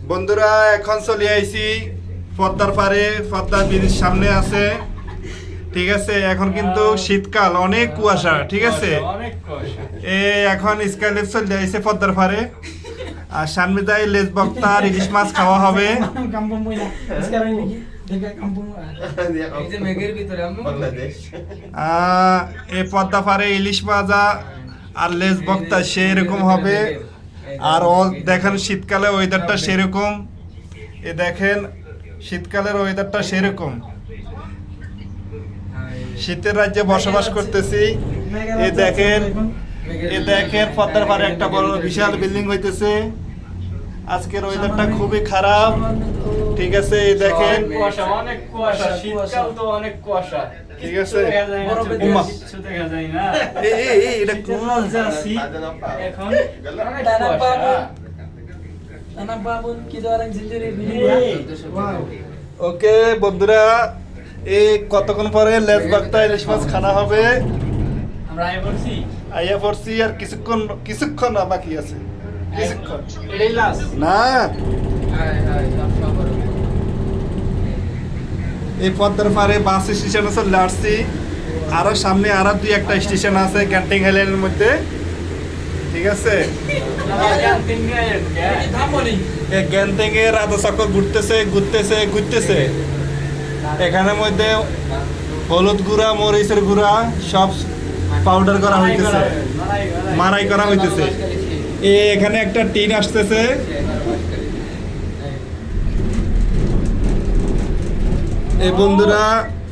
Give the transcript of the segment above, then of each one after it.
বন্ধুরা এখন চলে আইছি পদ্মার পারে, পদ্মা ব্রিজ সামনে আছে, ঠিক আছে। এখন কিন্তু শীতকাল, অনেক কুয়াশা, ঠিক আছে। এখন স্কাইলেপ চলে আইছে পদ্মার পারে, আর সামনে যাই লেজ বক্তা আর ইলিশ মাছ খাওয়া হবে। এই পদ্মা পারে ইলিশ ভাজা আর লেজ বক্তা সেরকম হবে। আর দেখেন শীতকালে ওয়েদারটা সেরকম, এ দেখেন শীতকালের ওয়েদারটা সেরকম, শীতের রাজ্যে বসবাস করতেছি। এ দেখেন পদ্মার পারে একটা বড় বিশাল বিল্ডিং হইতেছে। আজকের ওয়েদারটা খুবই খারাপ, ঠিক আছে। এই দেখেন অনেক কুয়াশা, শীতকাল তো অনেক কুয়াশা, ঠিক আছে। এটা কোন এখন ওকে বন্ধুরা, এই কতক্ষণ পরে লেজ বাগতা ইলিশ মাছ খানা হবে। আমরা আইয়া পড়ছি আর কিছুক্ষণ বাকি আছে, কিছুক্ষণ এটাই লাস্ট না। এই পদ্মার পারে বাস স্টেশনে চলে আসছি, আরো সামনে আরো দুই একটা স্টেশন আছে ক্যান্টিং হাইল্যান্ডের মধ্যে, ঠিক আছে। গ্যান্টিং এর আধা চক্কর ঘুরতেছে। এখানের মধ্যে হলুদ গুঁড়া, মরিচের গুঁড়া সব পাউডার করা হইতেছে, মারাই করা হইতেছে। এখানে একটা টিন আসতেছে। এই বন্ধুরা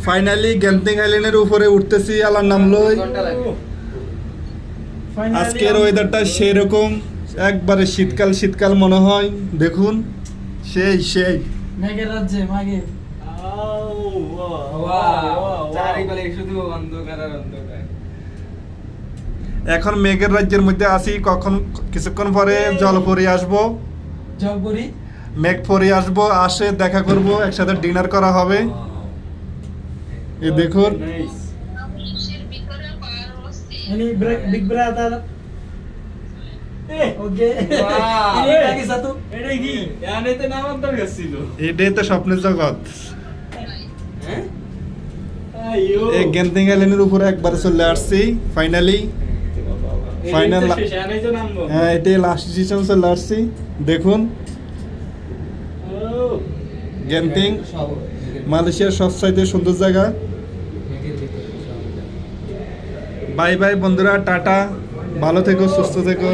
ফাইনালি গ্যান্টিং আইল্যান্ডের উপরে উঠতেছি, আল্লাহর নাম লই। আজকের ওয়েদারটা সেরকম, একবারে শীতকাল মনে হয়। দেখুন সেই মেঘের রাজ্যে মাগে এখন মেঘের রাজ্যের মধ্যে আছি। কিছুক্ষণ পরে জলপরি আসবো, মেঘ পরি আসবো, আসে দেখা করব, একসাথে ডিনার করা হবে। এই দেখুন বিগ ব্রাদার এটাই তো স্বপ্নের জগৎ। এই গ্যান্টিং আইল্যান্ডের উপরে একবারে চলে আসছি ফাইনাল। হ্যাঁ, এটাই লাস্ট ডিসিশন চলে আসছি। দেখুন গ্যান্টিং মালয়েশিয়ার সবচাইতে সুন্দর জায়গা। বাই বাই বন্ধুরা, টাটা, ভালো থেকো, সুস্থ থেকো।